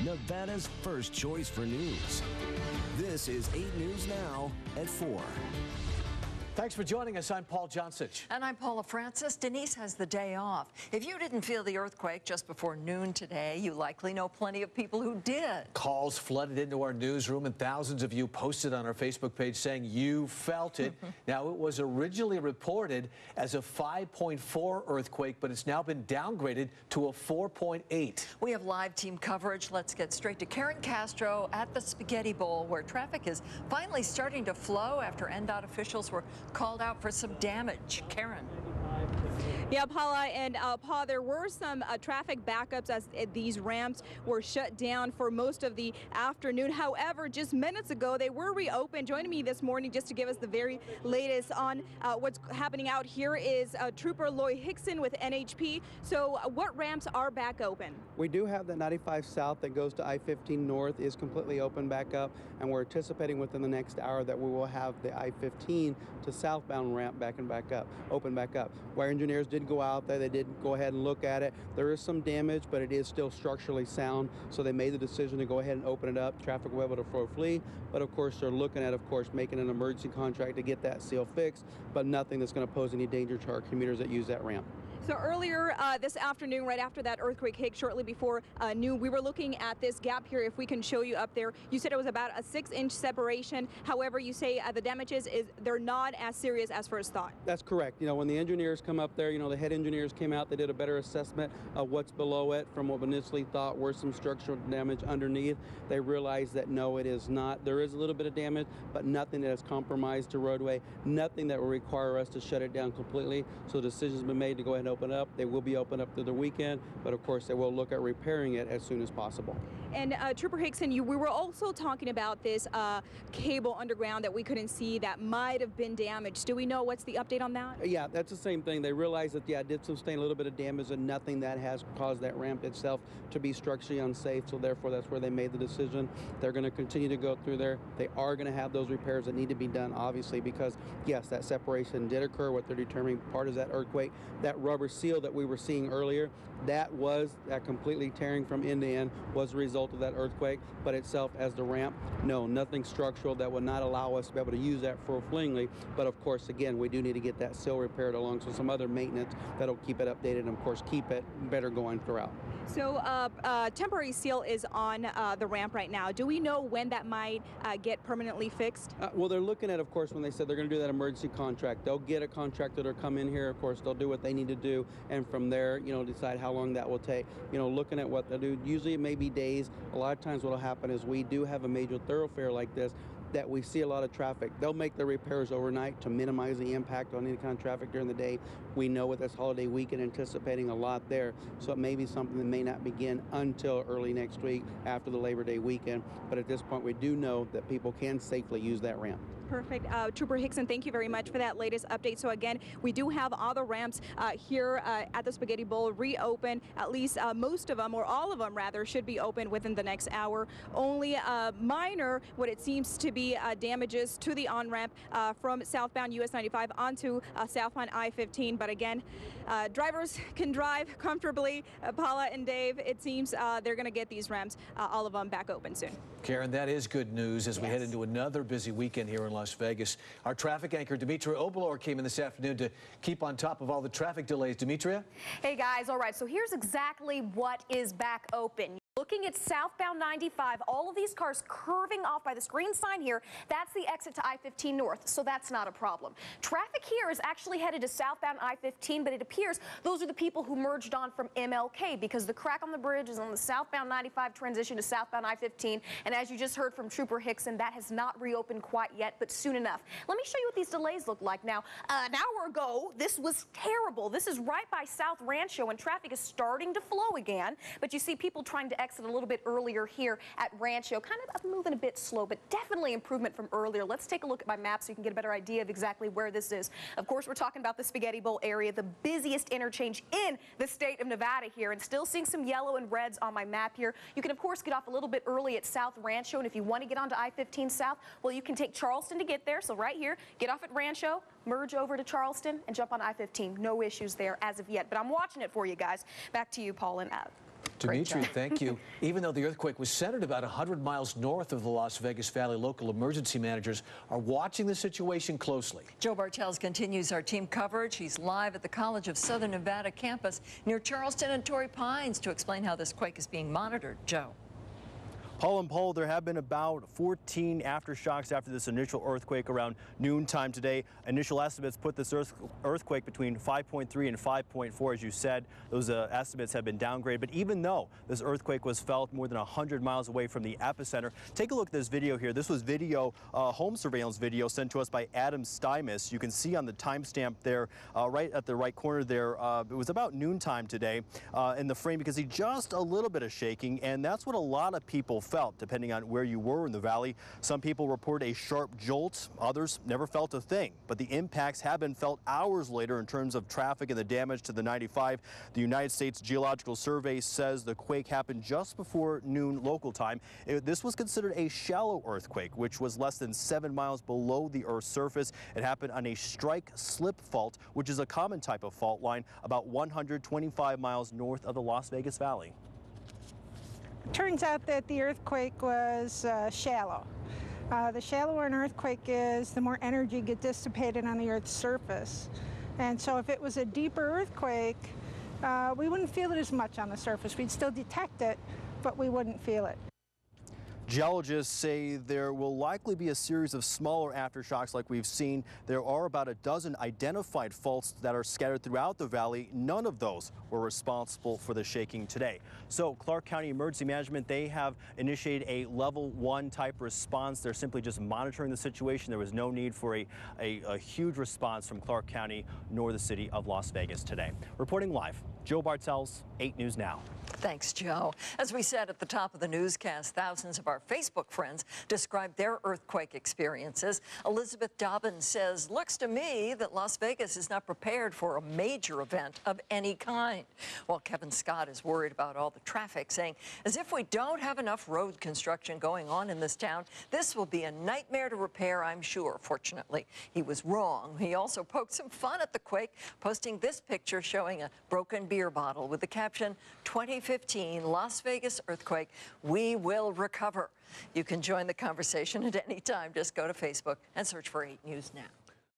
Nevada's first choice for news. This is 8 News Now at 4. Thanks for joining us. I'm Paul Johnsich. And I'm Paula Francis. Denise has the day off. If you didn't feel the earthquake just before noon today, you likely know plenty of people who did. Calls flooded into our newsroom, and thousands of you posted on our Facebook page saying you felt it. Now, it was originally reported as a 5.4 earthquake, but it's now been downgraded to a 4.8. We have live team coverage. Let's get straight to Karen Castro at the Spaghetti Bowl, where traffic is finally starting to flow after NDOT officials were called out for some damage. Karen. Yeah, Paula and Paul, there were some traffic backups as these ramps were shut down for most of the afternoon. However, just minutes ago, they were reopened. Joining me this morning just to give us the very latest on what's happening out here is Trooper Lloyd Hickson with NHP. So what ramps are back open? We do have the 95 South that goes to I-15 North is completely open back up, and we're anticipating within the next hour that we will have the I-15 to southbound ramp open back up. Wire engineers did go out there. They did go ahead and look at it. There is some damage, but it is still structurally sound, so they made the decision to go ahead and open it up. Traffic will be able to flee, but of course they're looking at, making an emergency contract to get that seal fixed, but nothing that's going to pose any danger to our commuters that use that ramp. So earlier this afternoon, right after that earthquake hit, shortly before noon, we were looking at this gap here. If we can show you up there, you said it was about a 6-inch separation. However, you say the damages they're not as serious as first thought. That's correct. You know, when the engineers come up there, the head engineers came out, they did a better assessment of what's below it from what we initially thought were some structural damage underneath. They realized that no, it is not. There is a little bit of damage, but nothing that has compromised the roadway, nothing that will require us to shut it down completely. So the decision's been made to go ahead and open up. They will be open up through the weekend, but of course they will look at repairing it as soon as possible. And Trooper Hickson, we were also talking about this cable underground that we couldn't see that might have been damaged. Do we know what's the update on that? Yeah, that's the same thing. They realized that, yeah, it did sustain a little bit of damage and nothing that has caused that ramp itself to be structurally unsafe. So therefore, that's where they made the decision. They're going to continue to go through there. They are going to have those repairs that need to be done, obviously, because, yes, that separation did occur. What they're determining part is that earthquake. That rubber seal that we were seeing earlier, that completely tearing from end to end was a result of that earthquake, but itself as the ramp, no, nothing structural that would not allow us to be able to use that full-flingly. But of course, again, we do need to get that seal repaired along with some other maintenance that'll keep it updated and of course keep it better going throughout. So temporary seal is on the ramp right now. Do we know when that might get permanently fixed? Well, they're looking at, of course, when they said they're going to do that emergency contract, they'll get a contractor to come in here. Of course, they'll do what they need to do, and from there, decide how long that will take. Looking at what they'll do. Usually it may be days. A lot of times what will happen is we do have a major thoroughfare like this that we see a lot of traffic. They'll make the repairs overnight to minimize the impact on any kind of traffic during the day. We know with this holiday weekend anticipating a lot there, so it may be something that may not begin until early next week after the Labor Day weekend. But at this point, we do know that people can safely use that ramp. Perfect. Trooper Hickson, thank you very much for that latest update. So again, we do have all the ramps here at the Spaghetti Bowl reopened. At least most of them, or all of them rather, should be open within the next hour. Only minor, what it seems to be damages to the on-ramp from southbound US 95 onto southbound I-15. But again, drivers can drive comfortably. Paula and Dave, it seems they're going to get these ramps, all of them, back open soon. Karen, that is good news as we head into another busy weekend here in Las Vegas. Our traffic anchor, Demetria Obilor, came in this afternoon to keep on top of all the traffic delays. Demetria? Hey, guys. All right. So here's exactly what is back open. Looking at southbound 95, all of these cars curving off by this green sign here, that's the exit to I-15 North, so that's not a problem. Traffic here is actually headed to southbound I-15, but it appears those are the people who merged on from MLK because the crack on the bridge is on the southbound 95 transition to southbound I-15, and as you just heard from Trooper Hickson, that has not reopened quite yet, but soon enough. Let me show you what these delays look like now. An hour ago, this was terrible. This is right by South Rancho, and traffic is starting to flow again, but you see people trying to exit a little bit earlier here at Rancho, kind of moving a bit slow, but definitely improvement from earlier. Let's take a look at my map so you can get a better idea of exactly where this is. Of course, we're talking about the Spaghetti Bowl area, the busiest interchange in the state of Nevada here, and still seeing some yellow and reds on my map here. You can, of course, get off a little bit early at South Rancho, and if you want to get onto I-15 South, well, you can take Charleston to get there. So right here, get off at Rancho, merge over to Charleston, and jump on I-15. No issues there as of yet, but I'm watching it for you guys. Back to you, Paul and Ab. Demetria, thank you. Even though the earthquake was centered about 100 miles north of the Las Vegas Valley, local emergency managers are watching the situation closely. Joe Bartels continues our team coverage. He's live at the College of Southern Nevada campus near Charleston and Torrey Pines to explain how this quake is being monitored. Joe. Paul and Paul, there have been about 14 aftershocks after this initial earthquake around noontime today. Initial estimates put this earthquake between 5.3 and 5.4, as you said. Those estimates have been downgraded. But even though this earthquake was felt more than 100 miles away from the epicenter, take a look at this video here. This was video, home surveillance video sent to us by Adam Stymus. You can see on the timestamp there, right at the right corner there, it was about noontime today in the frame. You can see just a little bit of shaking, and that's what a lot of people felt, depending on where you were in the valley. Some people report a sharp jolt, others never felt a thing, but the impacts have been felt hours later in terms of traffic and the damage to the 95. The United States Geological Survey says the quake happened just before noon local time. This was considered a shallow earthquake, which was less than 7 miles below the Earth's surface. It happened on a strike-slip fault, which is a common type of fault line about 125 miles north of the Las Vegas Valley. Turns out that the earthquake was shallow. The shallower an earthquake is, the more energy gets dissipated on the Earth's surface. And so if it was a deeper earthquake, we wouldn't feel it as much on the surface. We'd still detect it, but we wouldn't feel it. Geologists say there will likely be a series of smaller aftershocks like we've seen. There are about a dozen identified faults that are scattered throughout the valley. None of those were responsible for the shaking today. So Clark County Emergency Management, they have initiated a level 1 type response. They're simply just monitoring the situation. There was no need for a huge response from Clark County nor the city of Las Vegas today. Reporting live, Joe Bartels, 8 News Now. Thanks, Joe. As we said at the top of the newscast, thousands of our Facebook friends described their earthquake experiences. Elizabeth Dobbins says, looks to me that Las Vegas is not prepared for a major event of any kind. While Kevin Scott is worried about all the traffic, saying, as if we don't have enough road construction going on in this town, this will be a nightmare to repair, I'm sure. Fortunately, he was wrong. He also poked some fun at the quake, posting this picture showing a broken beer bottle with the caption, 2015 Las Vegas earthquake, we will recover. You can join the conversation at any time. Just go to Facebook and search for 8 News Now.